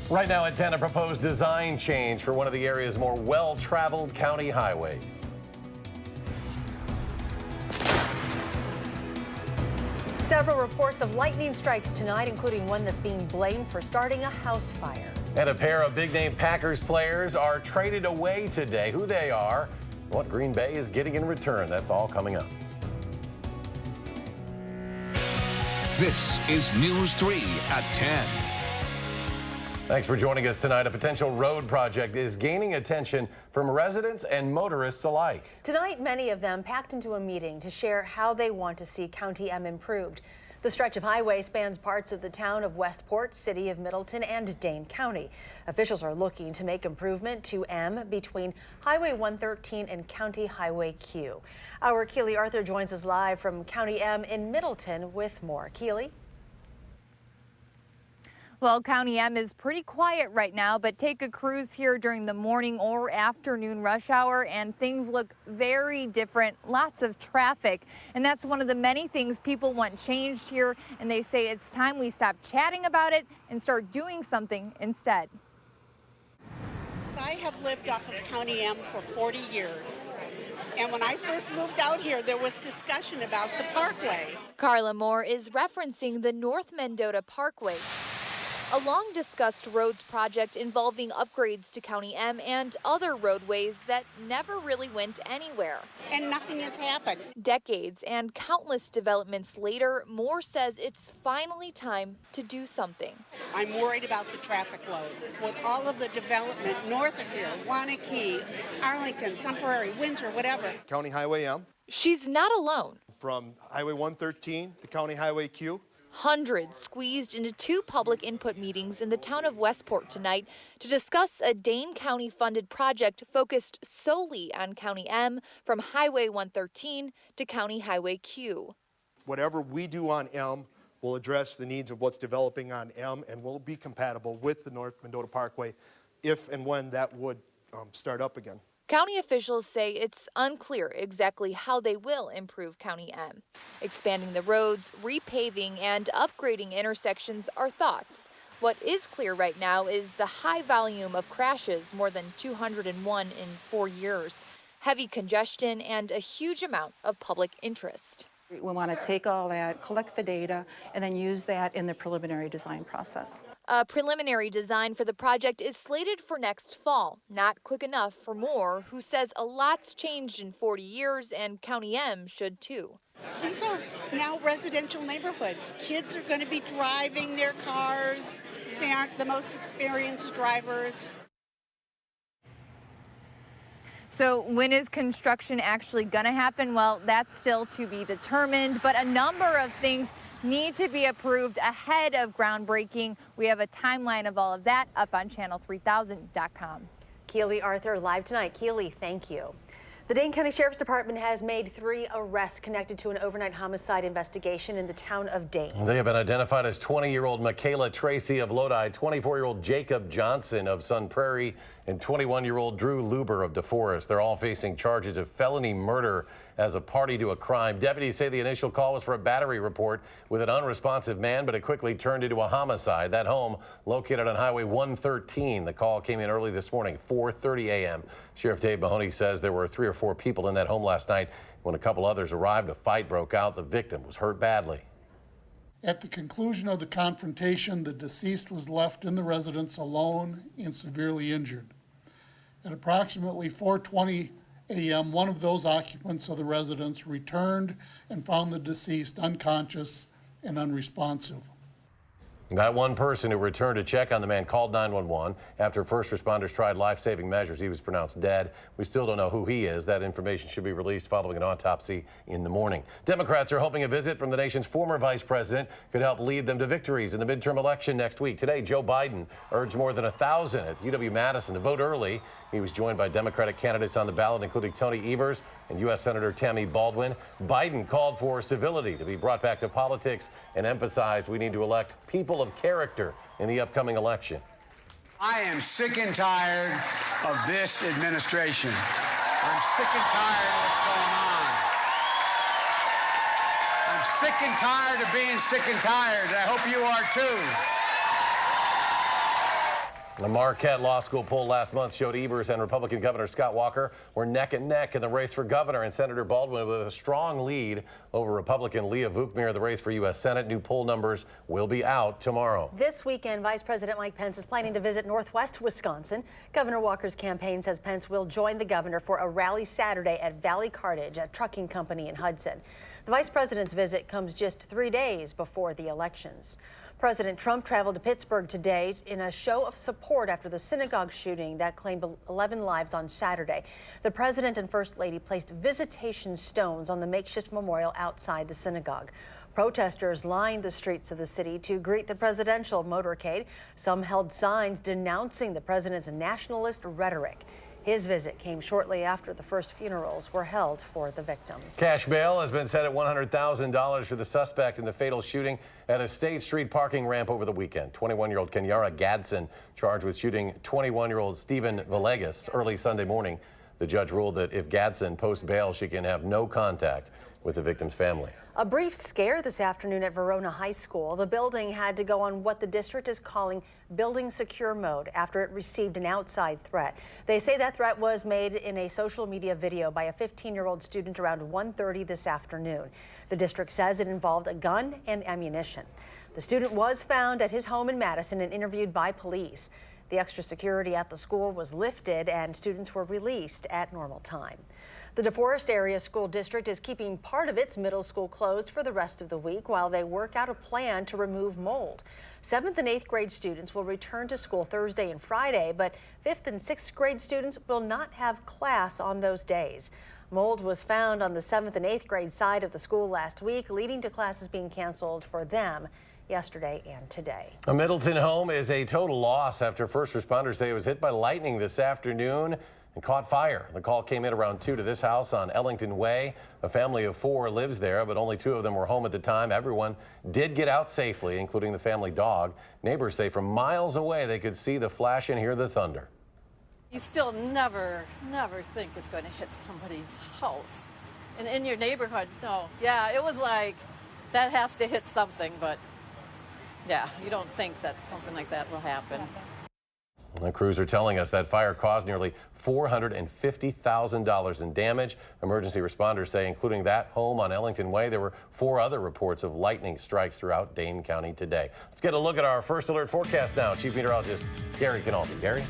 Right now at 10, a proposed design change for one of the area's more well-traveled county highways. Several reports of lightning strikes tonight, including one that's being blamed for starting a house fire. And a pair of big-name Packers players are traded away today. Who they are, what Green Bay is getting in return, that's all coming up. This is News 3 at 10. Thanks for joining us tonight. A potential road project is gaining attention from residents and motorists alike. Tonight, many of them packed into a meeting to share how they want to see County M improved. The stretch of highway spans parts of the town of Westport, city of Middleton, and Dane County. Officials are looking to make improvement to M between Highway 113 and County Highway Q. Our Keely Arthur joins us live from County M in Middleton with more. Keely? Well, County M is pretty quiet right now, but take a cruise here during the morning or afternoon rush hour and things look very different. Lots of traffic. And that's one of the many things people want changed here. And they say it's time we stop chatting about it and start doing something instead. I have lived off of County M for 40 years. And when I first moved out here, there was discussion about the parkway. Carla Moore is referencing the North Mendota Parkway, a long-discussed roads project involving upgrades to County M and other roadways that never really went anywhere. And nothing has happened. Decades and countless developments later, Moore says it's finally time to do something. I'm worried about the traffic load. With all of the development north of here, Wanakee, Arlington, Sun Prairie, Windsor, whatever. County Highway M. She's not alone. From Highway 113 to County Highway Q. Hundreds squeezed into two public input meetings in the town of Westport tonight to discuss a Dane County funded project focused solely on County M from Highway 113 to County Highway Q. Whatever we do on M will address the needs of what's developing on M and will be compatible with the North Mendota Parkway if and when that would start up again. County officials say it's unclear exactly how they will improve County M. Expanding the roads, repaving, and upgrading intersections are thoughts. What is clear right now is the high volume of crashes, more than 201 in 4 years, heavy congestion, and a huge amount of public interest. We want to take all that, collect the data, and then use that in the preliminary design process. A preliminary design for the project is slated for next fall. Not quick enough for Moore, who says a lot's changed in 40 years and County M should too. These are now residential neighborhoods. Kids are going to be driving their cars. They aren't the most experienced drivers. So when is construction actually going to happen? Well, that's still to be determined, but a number of things need to be approved ahead of groundbreaking. We have a timeline of all of that up on channel3000.com. Keely Arthur live tonight. Keely, thank you. The Dane County Sheriff's Department has made 3 arrests connected to an overnight homicide investigation in the town of Dane. They have been identified as 20-year-old Michaela Tracy of Lodi, 24-year-old Jacob Johnson of Sun Prairie, and 21-year-old Drew Luber of DeForest. They're all facing charges of felony murder as a party to a crime. Deputies say the initial call was for a battery report with an unresponsive man, but it quickly turned into a homicide. That home located on Highway 113. The call came in early this morning, 4:30 a.m. Sheriff Dave Mahoney says there were 3 or 4 people in that home last night. When a couple others arrived, a fight broke out. The victim was hurt badly. At the conclusion of the confrontation, the deceased was left in the residence alone and severely injured. At approximately 4:20 a.m., one of those occupants of the residence returned and found the deceased unconscious and unresponsive. That one person who returned to check on the man called 911. After first responders tried life-saving measures, he was pronounced dead. We still don't know who he is. That information should be released following an autopsy in the morning. Democrats are hoping a visit from the nation's former vice president could help lead them to victories in the midterm election next week. Today, Joe Biden urged more than 1,000 at UW-Madison to vote early. He was joined by Democratic candidates on the ballot, including Tony Evers and U.S. Senator Tammy Baldwin. Biden called for civility to be brought back to politics and emphasized we need to elect people of character in the upcoming election. I am sick and tired of this administration. I'm sick and tired of what's going on. I'm sick and tired of being sick and tired. I hope you are too. The Marquette Law School poll last month showed Evers and Republican Governor Scott Walker were neck and neck in the race for governor, and Senator Baldwin with a strong lead over Republican Leah Vukmir in the race for U.S. Senate. New poll numbers will be out tomorrow. This weekend, Vice President Mike Pence is planning to visit Northwest Wisconsin. Governor Walker's campaign says Pence will join the governor for a rally Saturday at Valley Cartage, a trucking company in Hudson. The vice president's visit comes just 3 days before the elections. President Trump traveled to Pittsburgh today in a show of support after the synagogue shooting that claimed 11 lives on Saturday. The president and first lady placed visitation stones on the makeshift memorial outside the synagogue. Protesters lined the streets of the city to greet the presidential motorcade. Some held signs denouncing the president's nationalist rhetoric. His visit came shortly after the first funerals were held for the victims. Cash bail has been set at $100,000 for the suspect in the fatal shooting at a State Street parking ramp over the weekend. 21-year-old Kenyara Gadsden charged with shooting 21-year-old Stephen Villegas early Sunday morning. The judge ruled that if Gadsden posts bail, she can have no contact with the victim's family. A brief scare this afternoon at Verona High School. The building had to go on what the district is calling building secure mode after it received an outside threat. They say that threat was made in a social media video by a 15-year-old student around 1:30 this afternoon. The district says it involved a gun and ammunition. The student was found at his home in Madison and interviewed by police. The extra security at the school was lifted and students were released at normal time. The DeForest Area School District is keeping part of its middle school closed for the rest of the week while they work out a plan to remove mold. 7th and 8th grade students will return to school Thursday and Friday, but 5th and 6th grade students will not have class on those days. Mold was found on the 7th and 8th grade side of the school last week, leading to classes being canceled for them yesterday and today. A Middleton home is a total loss after first responders say it was hit by lightning this afternoon and caught fire. The call came in around 2 to this house on Ellington Way. A family of 4 lives there, but only 2 of them were home at the time. Everyone did get out safely, including the family dog. Neighbors say from miles away they could see the flash and hear the thunder. You still never think it's going to hit somebody's house. And in your neighborhood, no. Yeah, it was like, that has to hit something, but yeah, you don't think that something like that will happen. The crews are telling us that fire caused nearly $450,000 in damage. Emergency responders say, including that home on Ellington Way, there were 4 other reports of lightning strikes throughout Dane County today. Let's get a look at our first alert forecast now. Chief Meteorologist Gary Canaldi. Gary?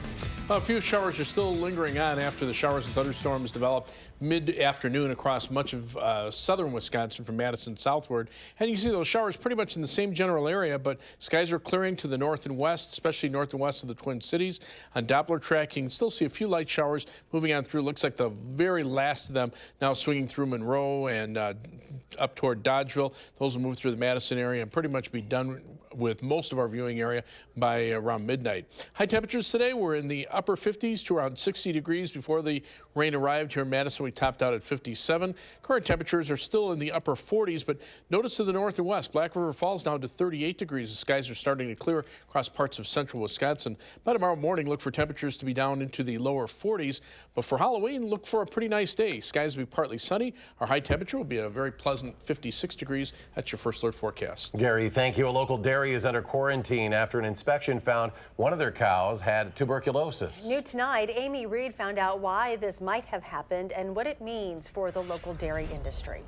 A few showers are still lingering on after the showers and thunderstorms developed mid-afternoon across much of southern Wisconsin from Madison southward. And you can see those showers pretty much in the same general area, but skies are clearing to the north and west, especially north and west of the Twin Cities. On Doppler track, you can still see a few light showers moving on through. Looks like the very last of them now swinging through Monroe and up toward Dodgeville. Those will move through the Madison area and pretty much be done with most of our viewing area by around midnight. High temperatures today were in the upper 50s to around 60 degrees before the rain arrived here in Madison. We topped out at 57. Current temperatures are still in the upper 40s, but notice to the north and west, Black River Falls down to 38 degrees. The skies are starting to clear across parts of central Wisconsin. By tomorrow morning, look for temperatures to be down into the lower 40s, but for Halloween, look for a pretty nice day. Skies will be partly sunny. Our high temperature will be a very pleasant 56 degrees. That's your first alert forecast. Gary, thank you. A local dairy is under quarantine after an inspection found one of their cows had tuberculosis. New tonight, Amy Reed found out why this might have happened and what it means for the local dairy industry.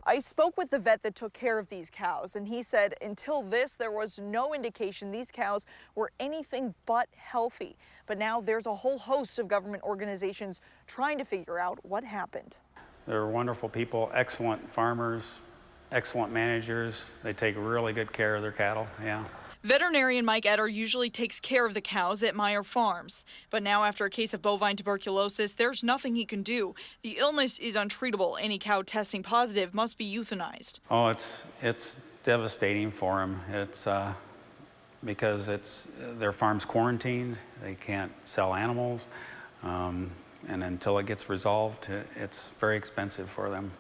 I spoke with the vet that took care of these cows, and he said until this, there was no indication these cows were anything but healthy. But now there's a whole host of government organizations trying to figure out what happened. They're wonderful people, excellent farmers, excellent managers. They take really good care of their cattle, yeah. Veterinarian Mike Etter usually takes care of the cows at Meyer Farms. But now after a case of bovine tuberculosis, there's nothing he can do. The illness is untreatable. Any cow testing positive must be euthanized. Oh, it's devastating for them. It's because their farm's quarantined. They can't sell animals. And until it gets resolved, it's very expensive for them.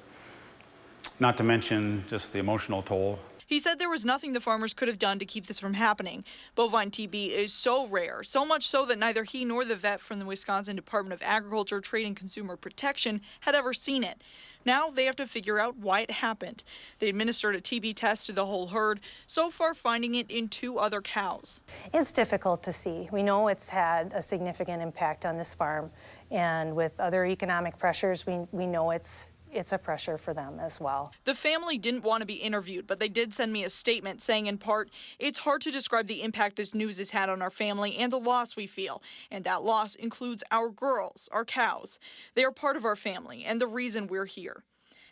Not to mention just the emotional toll. He said there was nothing the farmers could have done to keep this from happening. Bovine TB is so rare, so much so that neither he nor the vet from the Wisconsin Department of Agriculture, Trade and Consumer Protection had ever seen it. Now they have to figure out why it happened. They administered a TB test to the whole herd, so far finding it in 2 other cows. It's difficult to see. We know it's had a significant impact on this farm, and with other economic pressures, we know it's a pressure for them as well. The family didn't want to be interviewed, but they did send me a statement saying in part, "It's hard to describe the impact this news has had on our family and the loss we feel. And that loss includes our girls, our cows. They are part of our family and the reason we're here."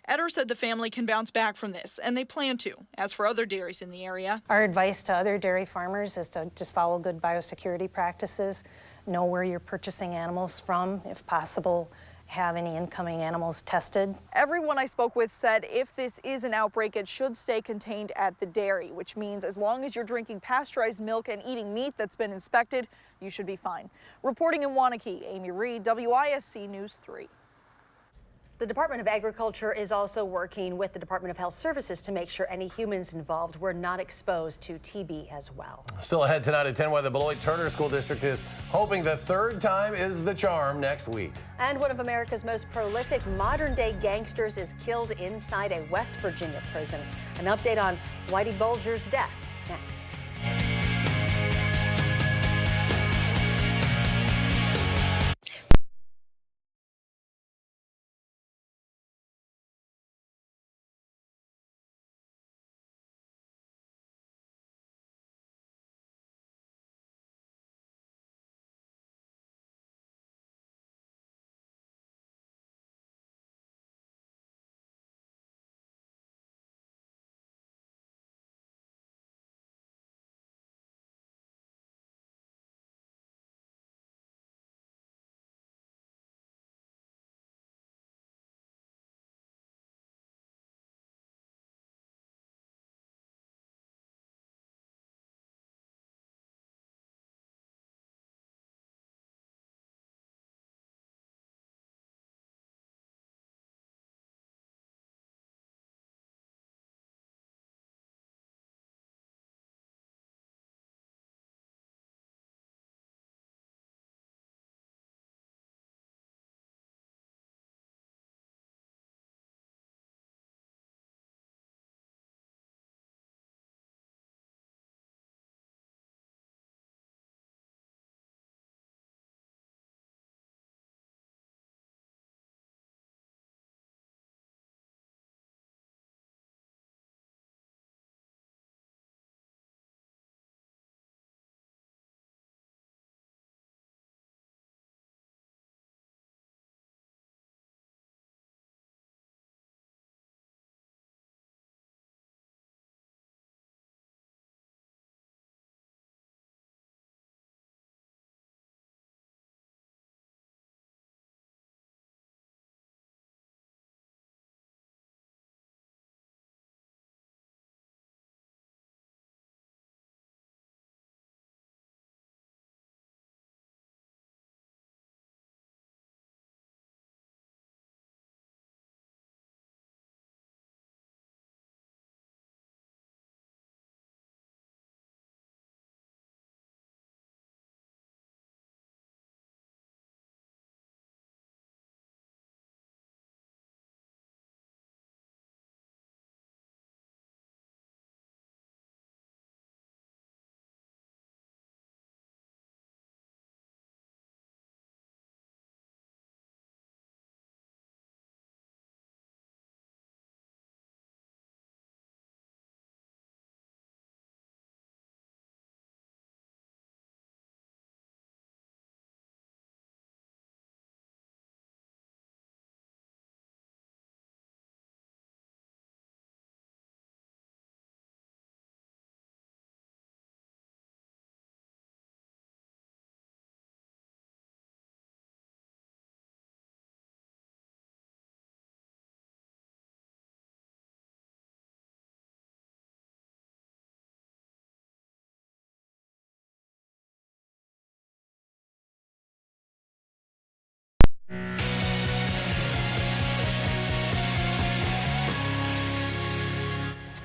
Etter said the family can bounce back from this, and they plan to. As for other dairies in the area, our advice to other dairy farmers is to just follow good biosecurity practices, know where you're purchasing animals from, if possible, have any incoming animals tested. Everyone I spoke with said if this is an outbreak, it should stay contained at the dairy, which means as long as you're drinking pasteurized milk and eating meat that's been inspected, you should be fine. Reporting in Waunakee, Amy Reed, WISC News 3. The Department of Agriculture is also working with the Department of Health Services to make sure any humans involved were not exposed to TB as well. Still ahead tonight at 10, where the Beloit Turner School District is hoping the 3rd time is the charm next week. And one of America's most prolific modern-day gangsters is killed inside a West Virginia prison. An update on Whitey Bulger's death next.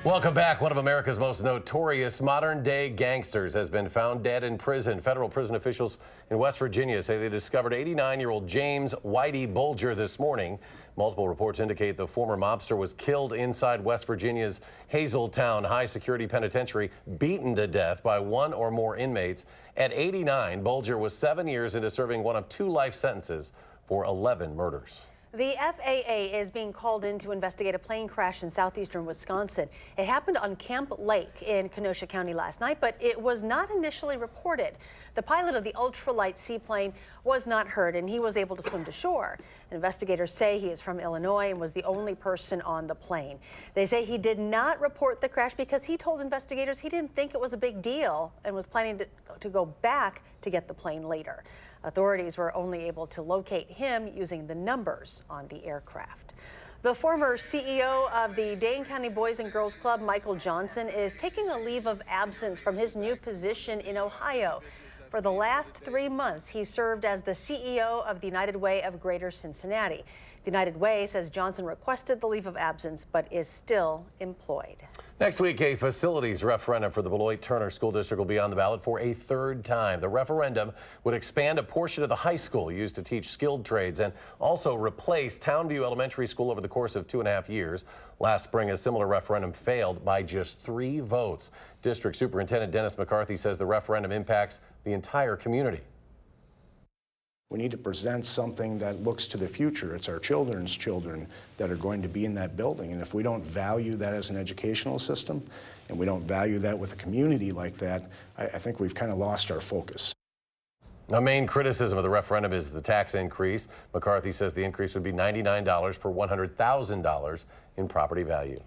Welcome back. One of America's most notorious modern-day gangsters has been found dead in prison. Federal prison officials in West Virginia say they discovered 89-year-old James Whitey Bulger this morning. Multiple reports indicate the former mobster was killed inside West Virginia's Hazeltown High Security Penitentiary, beaten to death by one or more inmates. At 89, Bulger was 7 years into serving one of 2 life sentences for 11 murders. The FAA is being called in to investigate a plane crash in southeastern Wisconsin. It happened on Camp Lake in Kenosha County last night, but it was not initially reported. The pilot of the ultralight seaplane was not hurt, and he was able to swim to shore. Investigators say he is from Illinois and was the only person on the plane. They say he did not report the crash because he told investigators he didn't think it was a big deal and was planning to go back to get the plane later. Authorities were only able to locate him using the numbers on the aircraft. The former CEO of the Dane County Boys and Girls Club, Michael Johnson, is taking a leave of absence from his new position in Ohio. For the last 3 months, he served as the CEO of the United Way of Greater Cincinnati. The United Way says Johnson requested the leave of absence but is still employed. Next week, a facilities referendum for the Beloit-Turner School District will be on the ballot for a 3rd time. The referendum would expand a portion of the high school used to teach skilled trades and also replace Townview Elementary School over the course of 2.5 years. Last spring, a similar referendum failed by just 3 votes. District Superintendent Dennis McCarthy says the referendum impacts the entire community. We need to present something that looks to the future. It's our children's children that are going to be in that building. And if we don't value that as an educational system, and we don't value that with a community like that, I think we've kind of lost our focus. A main criticism of the referendum is the tax increase. McCarthy says the increase would be $99 per $100,000 in property value.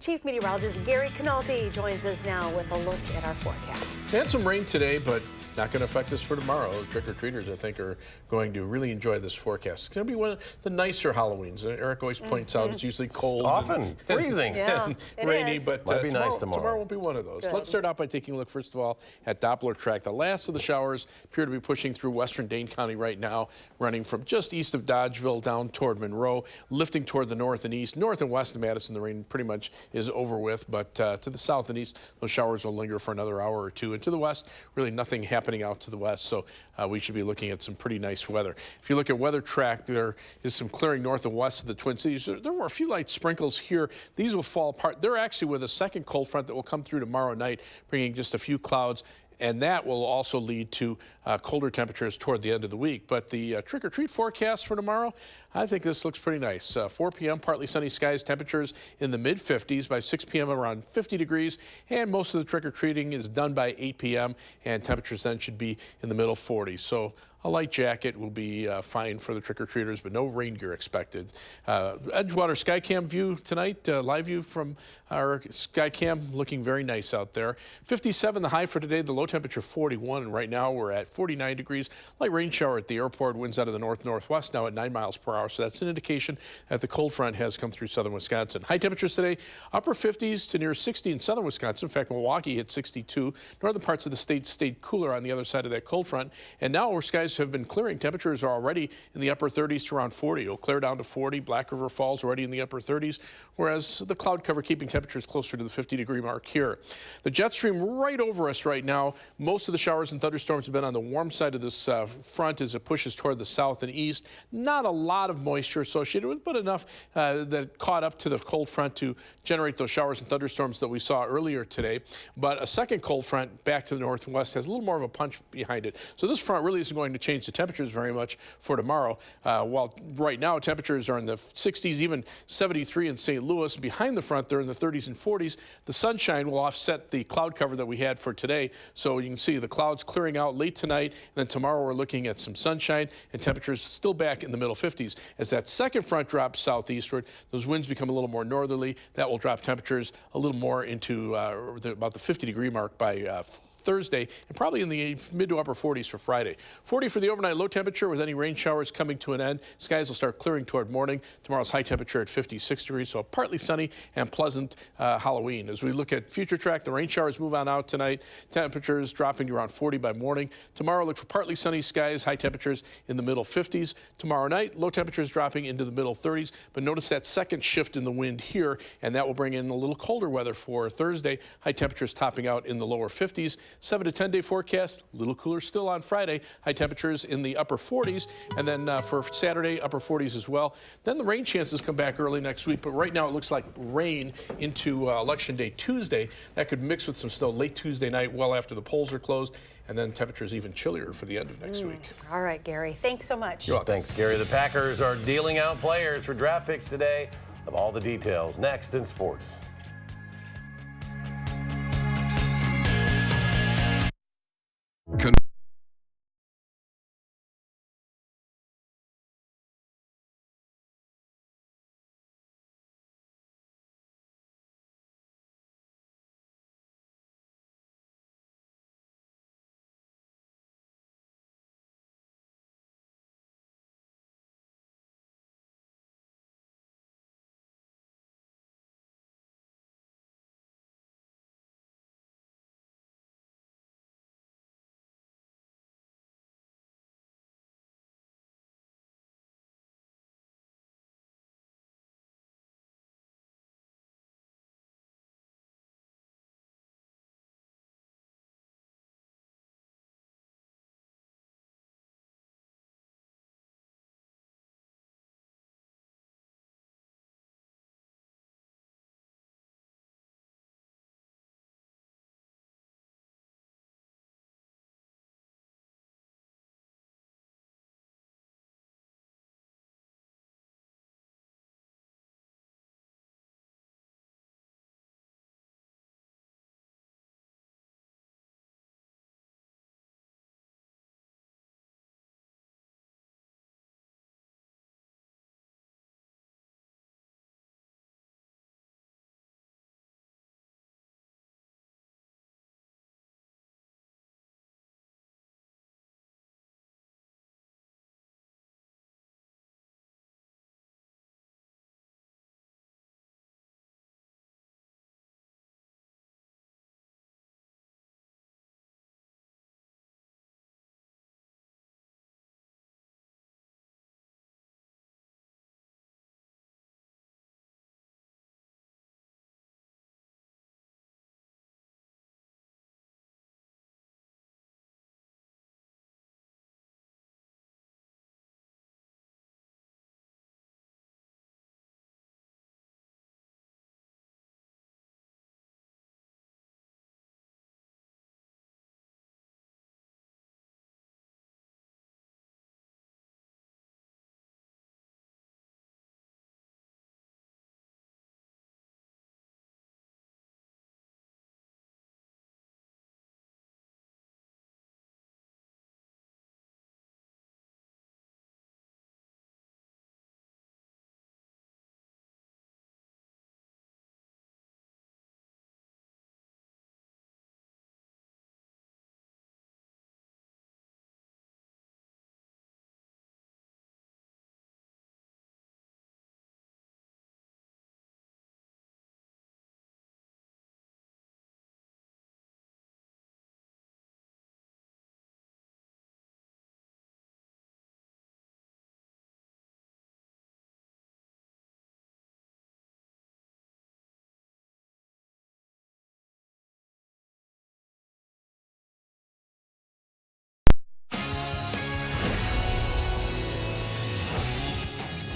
Chief Meteorologist Gary Canaldi joins us now with a look at our forecast. We had some rain today, but not going to affect us for tomorrow. Trick-or-treaters, I think, are going to really enjoy this forecast. It's going to be one of the nicer Halloweens. Eric always points out it's usually cold. Often freezing. And rainy, but Might be nice tomorrow. Tomorrow won't be one of those. Good. Let's start out by taking a look, first of all, at Doppler track. The last of the showers appear to be pushing through western Dane County right now, running from just east of Dodgeville down toward Monroe, lifting toward the north and east. North and west of Madison, the rain pretty much is over with, but to the south and east, those showers will linger for another hour or two. And to the west, really nothing happening out to the west. So we should be looking at some pretty nice weather. If you look at weather track, there is some clearing north and west of the Twin Cities. There were a few light sprinkles here. These will fall apart. They're actually with a second cold front that will come through tomorrow night, bringing just a few clouds. And that will also lead to colder temperatures toward the end of the week. But the trick-or-treat forecast for tomorrow, I think this looks pretty nice. 4 p.m., partly sunny skies, temperatures in the mid-50s. By 6 p.m., around 50 degrees. And most of the trick-or-treating is done by 8 p.m., and temperatures then should be in the middle 40s. So a light jacket will be fine for the trick-or-treaters, but no rain gear expected. Edgewater Skycam view tonight, live view from our Skycam, looking very nice out there. 57 the high for today, the low temperature 41, and right now we're at 49 degrees. Light rain shower at the airport, winds out of the north-northwest now at 9 miles per hour, so that's an indication that the cold front has come through southern Wisconsin. High temperatures today, upper 50s to near 60 in southern Wisconsin. In fact, Milwaukee hit 62. Northern parts of the state stayed cooler on the other side of that cold front, and now where skies have been clearing, temperatures are already in the upper 30s to around 40. It'll clear down to 40. Black River Falls already in the upper 30s, whereas the cloud cover keeping temperatures closer to the 50-degree mark here. The jet stream right over us right now. Most of the showers and thunderstorms have been on the warm side of this front as it pushes toward the south and east. Not a lot of moisture associated with, but enough that caught up to the cold front to generate those showers and thunderstorms that we saw earlier today. But a second cold front back to the north and west has a little more of a punch behind it. So this front really isn't going to change the temperatures very much for tomorrow. While right now temperatures are in the 60s, even 73 in St. Louis. Behind the front, they're in the 30s and 40s. The sunshine will offset the cloud cover that we had for today. So you can see the clouds clearing out late tonight, and then tomorrow we're looking at some sunshine and temperatures still back in the middle 50s. As that second front drops southeastward, those winds become a little more northerly. That will drop temperatures a little more into about the 50-degree mark by Thursday, and probably in the mid to upper 40s for Friday. 40 for the overnight low temperature with any rain showers coming to an end. Skies will start clearing toward morning. Tomorrow's high temperature at 56 degrees, so a partly sunny and pleasant Halloween. As we look at future track, the rain showers move on out tonight. Temperatures dropping to around 40 by morning. Tomorrow, look for partly sunny skies, high temperatures in the middle 50s. Tomorrow night, low temperatures dropping into the middle 30s. But notice that second shift in the wind here, and that will bring in a little colder weather for Thursday. High temperatures topping out in the lower 50s. 7 to 10 day forecast, a little cooler still on Friday. High temperatures in the upper 40s. And then for Saturday, upper 40s as well. Then the rain chances come back early next week. But right now, it looks like rain into Election Day Tuesday. That could mix with some snow late Tuesday night, well after the polls are closed. And then temperatures even chillier for the end of next week. All right, Gary. Thanks so much. You're welcome. Thanks, Gary. The Packers are dealing out players for draft picks today. Of all the details next in sports.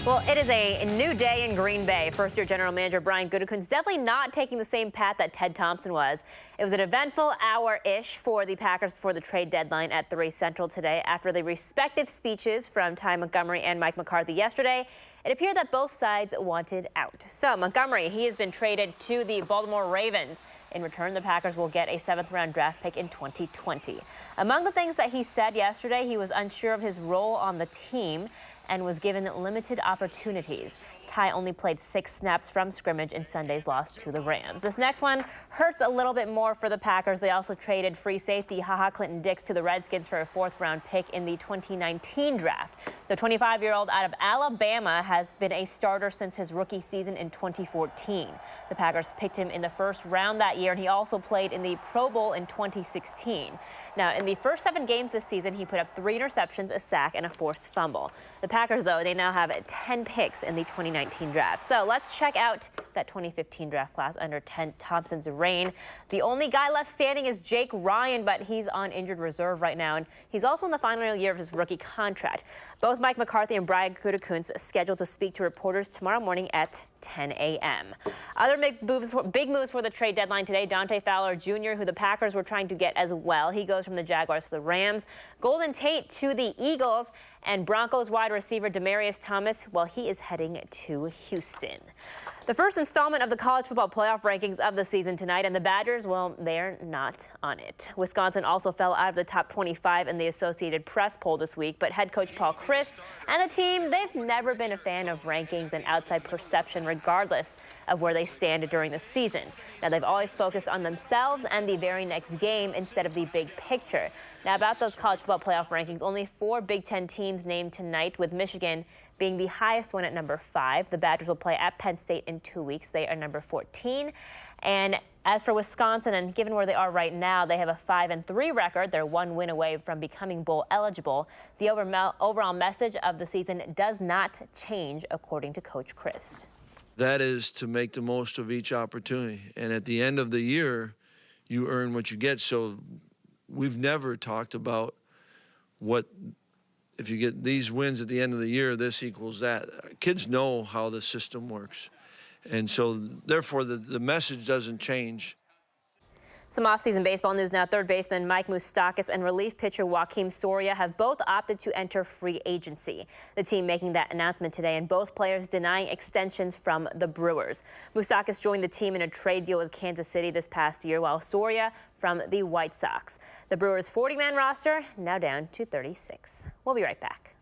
Well, it is a new day in Green Bay. First-year general manager Brian Gutekunst definitely not taking the same path that Ted Thompson was. It was an eventful hour-ish for the Packers before the trade deadline at 3 Central today. After the respective speeches from Ty Montgomery and Mike McCarthy yesterday, It appeared that both sides wanted out. So Montgomery, he has been traded to the Baltimore Ravens. In return, the Packers will get a 7th-round draft pick in 2020. Among the things that he said yesterday, he was unsure of his role on the team and was given limited opportunities. Ty only played 6 snaps from scrimmage in Sunday's loss to the Rams. This next one hurts a little bit more for the Packers. They also traded free safety HaHa Clinton-Dix to the Redskins for a 4th-round pick in the 2019 draft. The 25-year-old out of Alabama has been a starter since his rookie season in 2014. The Packers picked him in the 1st round that year, and he also played in the Pro Bowl in 2016. Now, in the first 7 games this season, he put up 3 interceptions, a sack, and a forced fumble. The Packers, though, they now have 10 picks in the 2019 draft. So let's check out that 2015 draft class under Ted Thompson's reign. The only guy left standing is Jake Ryan, but he's on injured reserve right now, and he's also in the final year of his rookie contract. Both Mike McCarthy and Brian Gutekunst scheduled to speak to reporters tomorrow morning at 10 a.m. Other big moves for the trade deadline today. Dante Fowler Jr., who the Packers were trying to get as well. He goes from the Jaguars to the Rams. Golden Tate to the Eagles. And Broncos wide receiver Demaryius Thomas, well, he is heading to Houston. The first installment of the college football playoff rankings of the season tonight, and the Badgers, well, they're not on it. Wisconsin also fell out of the top 25 in the Associated Press poll this week, but head coach Paul Chryst and the team, they've never been a fan of rankings and outside perception, regardless of where they stand during the season. Now, they've always focused on themselves and the very next game instead of the big picture. Now, about those college football playoff rankings, only 4 Big Ten teams named tonight, with Michigan being the highest one at number 5. The Badgers will play at Penn State in 2 weeks. They are number 14. And as for Wisconsin, and given where they are right now, they have a 5-3 record. They're 1 win away from becoming bowl eligible. The overall message of the season does not change, according to Coach Chryst. That is to make the most of each opportunity. And at the end of the year, you earn what you get. So we've never talked about what, if you get these wins at the end of the year, this equals that. Kids know how the system works. And so, therefore, the message doesn't change. Some offseason baseball news now. Third baseman Mike Moustakas and relief pitcher Joakim Soria have both opted to enter free agency. The team making that announcement today, and both players denying extensions from the Brewers. Moustakas joined the team in a trade deal with Kansas City this past year, while Soria from the White Sox. The Brewers' 40-man roster now down to 36. We'll be right back.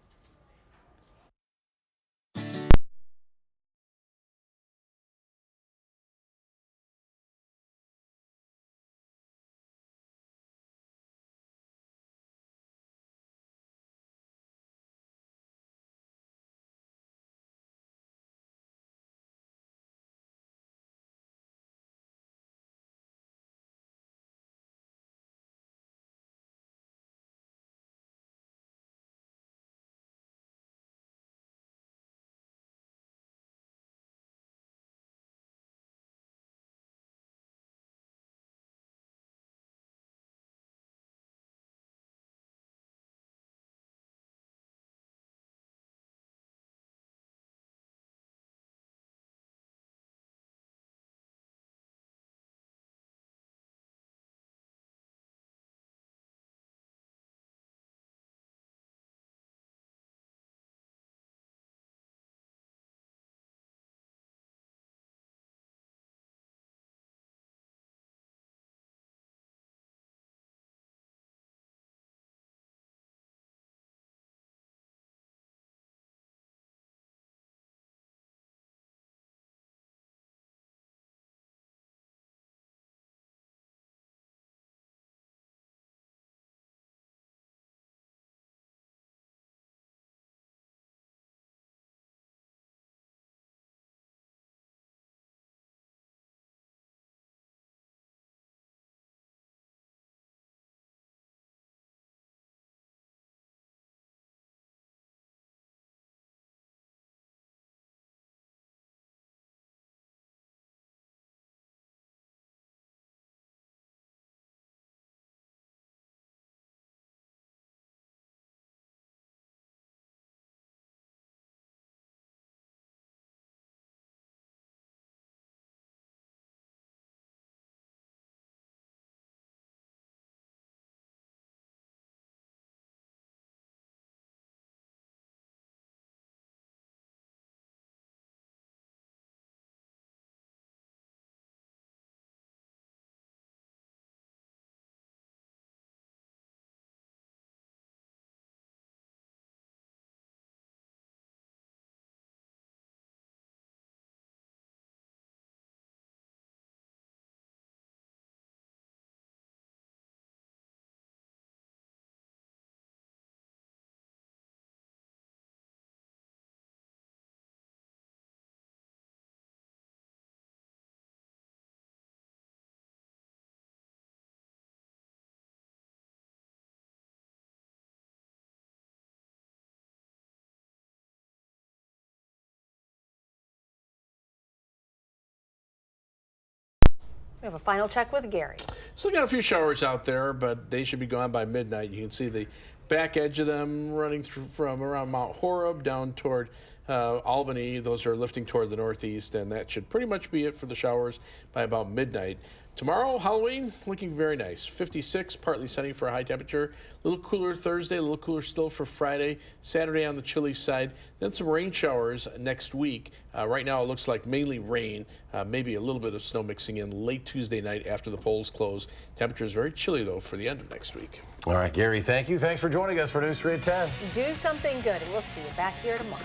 We have a final check with Gary. Still got a few showers out there, but they should be gone by midnight. You can see the back edge of them running through from around Mount Horeb down toward Albany. Those are lifting toward the northeast, and that should pretty much be it for the showers by about midnight. Tomorrow, Halloween, looking very nice. 56, partly sunny for a high temperature. A little cooler Thursday, a little cooler still for Friday. Saturday on the chilly side. Then some rain showers next week. Right now it looks like mainly rain, maybe a little bit of snow mixing in late Tuesday night after the polls close. Temperature is very chilly, though, for the end of next week. All right, Gary, thank you. Thanks for joining us for News 3 at 10. Do something good, and we'll see you back here tomorrow.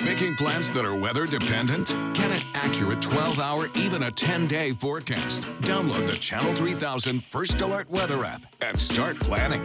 Making plans that are weather dependent? Get an accurate 12-hour, even a 10-day forecast. Download the Channel 3000 First Alert Weather app and start planning.